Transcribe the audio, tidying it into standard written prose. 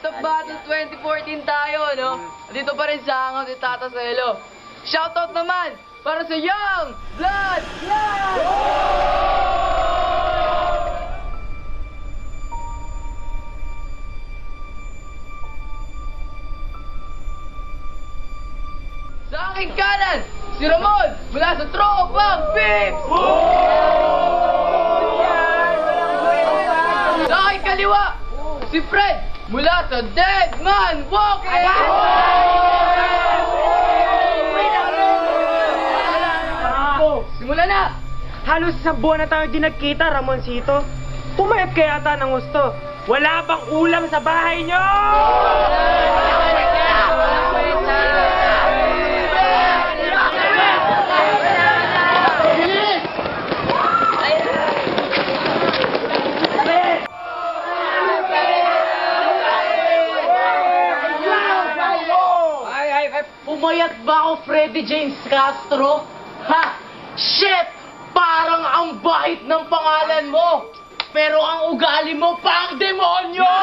Top Battle 2014 tayo, no? Dito pa rin sa Hangout ni Tata Celo. Shoutout naman para sa Young Blood Blood! Sa aking kanan, si Ramon mula sa Tropang Pips! Sa aking kaliwa, si Fred mula sa Dead Man Walking! Simula na! Halos sa buwan na tayo di nagkita, Ramoncito. Pumayat ka yata ng gusto. Wala bang ulam sa bahay nyo? Pumayat ba ako, Freddy James Castro? Ha? Shit! Parang ang bahit ng pangalan mo! Pero ang ugali mo pang demonyo!